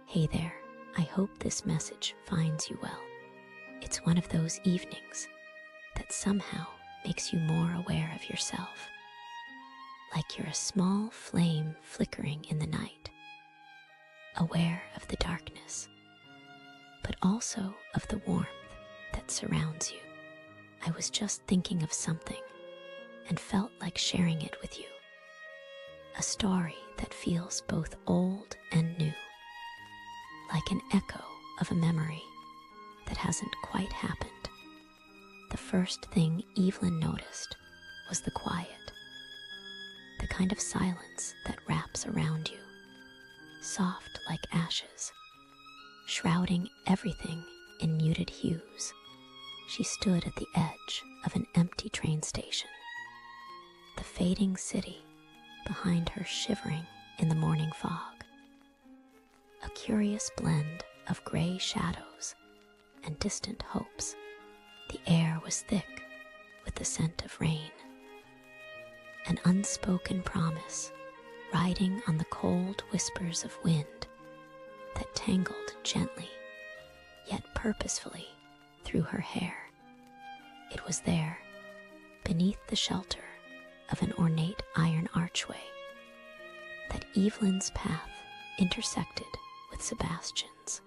Hey there, I hope this message finds you well. It's one of those evenings that somehow makes you more aware of yourself, like you're a small flame flickering in the night, aware of the darkness, but also of the warmth that surrounds you. I was just thinking of something and felt like sharing it with you. A story that feels both old and new, like an echo of a memory that hasn't quite happened. The first thing Evelyn noticed was the quiet, the kind of silence that wraps around you, soft like ashes, shrouding everything in muted hues. She stood at the edge of an empty train station, the fading city behind her shivering in the morning fog. A curious blend of gray shadows and distant hopes. The air was thick with the scent of rain, an unspoken promise riding on the cold whispers of wind that tangled gently yet purposefully through her hair. It was there, beneath the shelter of an ornate iron archway, that Evelyn's path intersected with Sebastian's.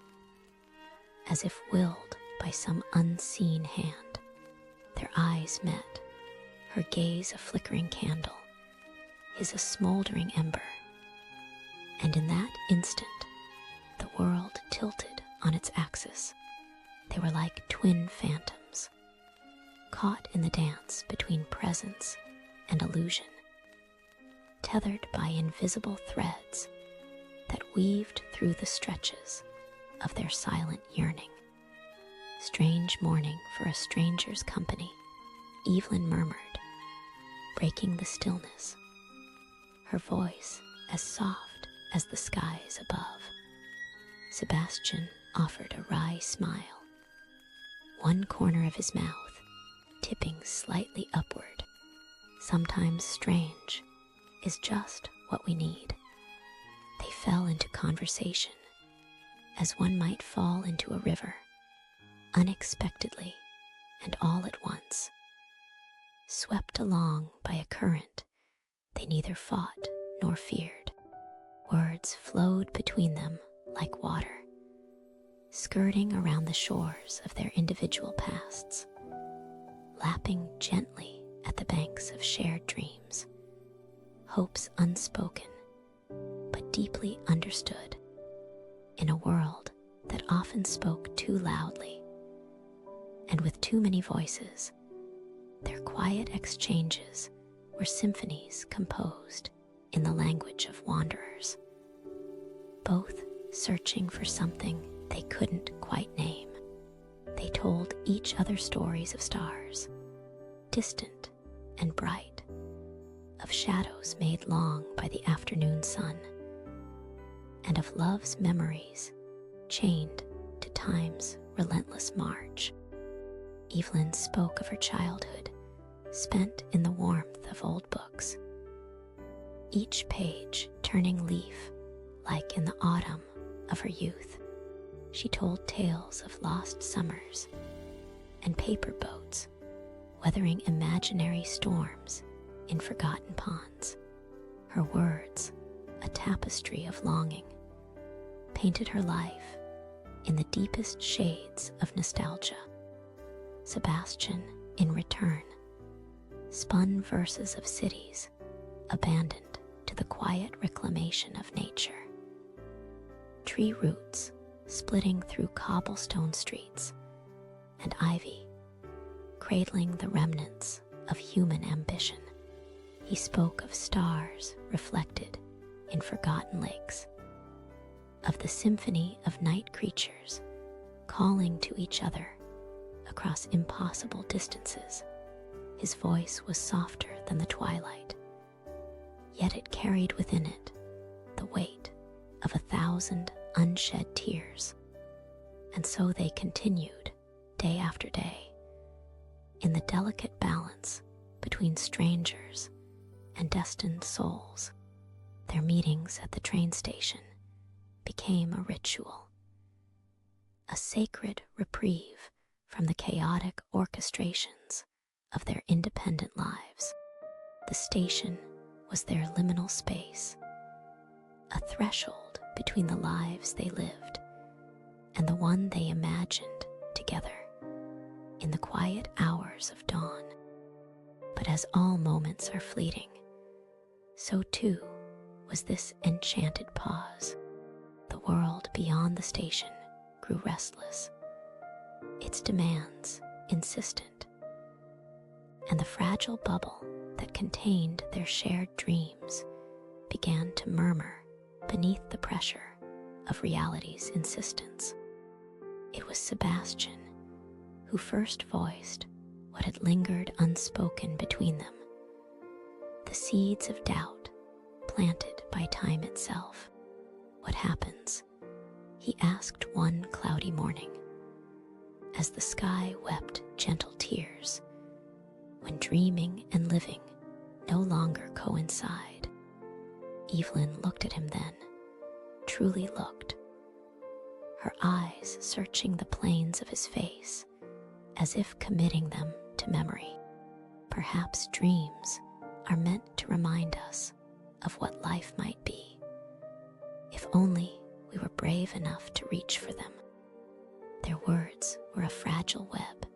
As if willed by some unseen hand, their eyes met, her gaze a flickering candle, his a smoldering ember. And in that instant, the world tilted on its axis. They were like twin phantoms, caught in the dance between presence and illusion, tethered by invisible threads that weaved through the stretches of their silent yearning. Strange morning for a stranger's company, Evelyn murmured, breaking the stillness, her voice as soft as the skies above. Sebastian offered a wry smile, one corner of his mouth tipping slightly upward. Sometimes strange is just what we need. They fell into conversation, as one might fall into a river, unexpectedly and all at once. Swept along by a current, they neither fought nor feared. Words flowed between them like water, skirting around the shores of their individual pasts, lapping gently at the banks of shared dreams, hopes unspoken but deeply understood in a world that often spoke too loudly and with too many voices. Their quiet exchanges were symphonies composed in the language of wanderers, both searching for something they couldn't quite name. They told each other stories of stars, distant and bright, of shadows made long by the afternoon sun, and of love's memories chained to time's relentless march. Evelyn spoke of her childhood, spent in the warmth of old books, each page turning leaf like in the autumn of her youth. She told tales of lost summers and paper boats weathering imaginary storms in forgotten ponds. Her words, a tapestry of longing, painted her life in the deepest shades of nostalgia. Sebastian, in return, spun verses of cities abandoned to the quiet reclamation of nature. Tree roots splitting through cobblestone streets, and ivy cradling the remnants of human ambition. He spoke of stars reflected in forgotten lakes, of the symphony of night creatures calling to each other across impossible distances. His voice was softer than the twilight, yet it carried within it the weight of 1,000 unshed tears. And so they continued, day after day, in the delicate balance between strangers and destined souls. Their meetings at the train station became a ritual, a sacred reprieve from the chaotic orchestrations of their independent lives. The station was their liminal space, a threshold between the lives they lived and the one they imagined together in the quiet hours of dawn. But as all moments are fleeting, so too was this enchanted pause. The world beyond the station grew restless, its demands insistent, and the fragile bubble that contained their shared dreams began to murmur beneath the pressure of reality's insistence. It was Sebastian who first voiced what had lingered unspoken between them, the seeds of doubt planted by time itself. "What happens?" he asked one cloudy morning, as the sky wept gentle tears, when dreaming and living no longer coincide. Evelyn looked at him then, truly looked, her eyes searching the planes of his face, as if committing them to memory. Perhaps dreams are meant to remind us of what life might be, if only we were brave enough to reach for them. Their words were a fragile web,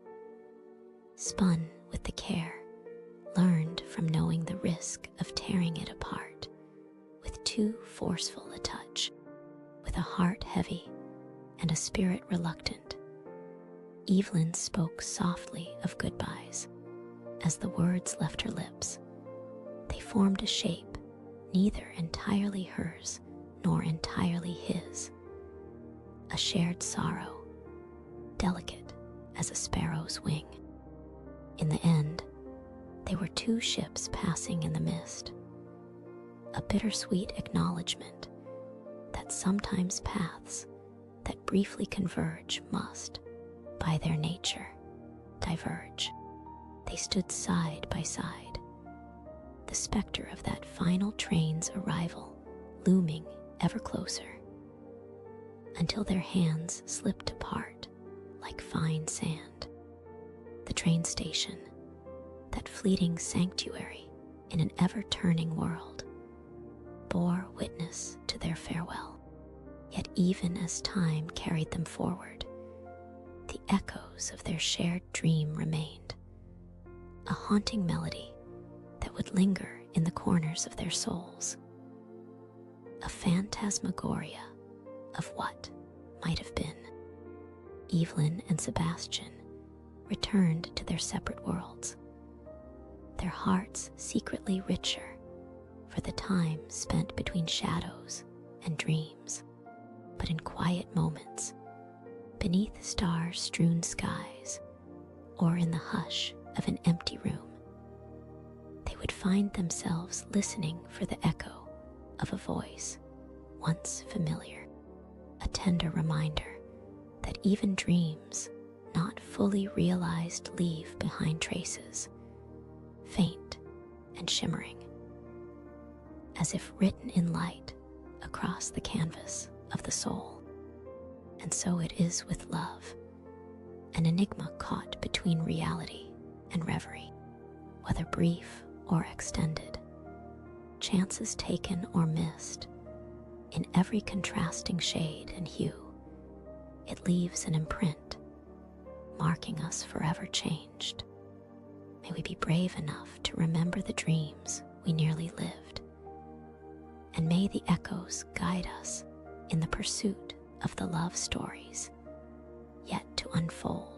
spun with the care learned from knowing the risk of tearing it apart with too forceful a touch. With a heart heavy and a spirit reluctant, Evelyn spoke softly of goodbyes. As the words left her lips, they formed a shape neither entirely hers nor entirely his, a shared sorrow, delicate as a sparrow's wing. In the end, they were two ships passing in the mist, a bittersweet acknowledgement that sometimes paths that briefly converge must, by their nature, diverge. They stood side by side, the specter of that final train's arrival looming ever closer, until their hands slipped apart like fine sand. The train station, that fleeting sanctuary in an ever-turning world, bore witness to their farewell. Yet even as time carried them forward, the echoes of their shared dream remained, a haunting melody that would linger in the corners of their souls, a phantasmagoria of what might have been. Evelyn and Sebastian returned to their separate worlds, their hearts secretly richer for the time spent between shadows and dreams. But in quiet moments, beneath star-strewn skies, or in the hush of an empty room, they would find themselves listening for the echo of a voice once familiar, a tender reminder that even dreams not fully realized leave behind traces, faint and shimmering, as if written in light across the canvas of the soul. And so it is with love, an enigma caught between reality and reverie, whether brief or extended, chances taken or missed, in every contrasting shade and hue, it leaves an imprint, marking us forever changed. May we be brave enough to remember the dreams we nearly lived, and may the echoes guide us in the pursuit of the love stories yet to unfold.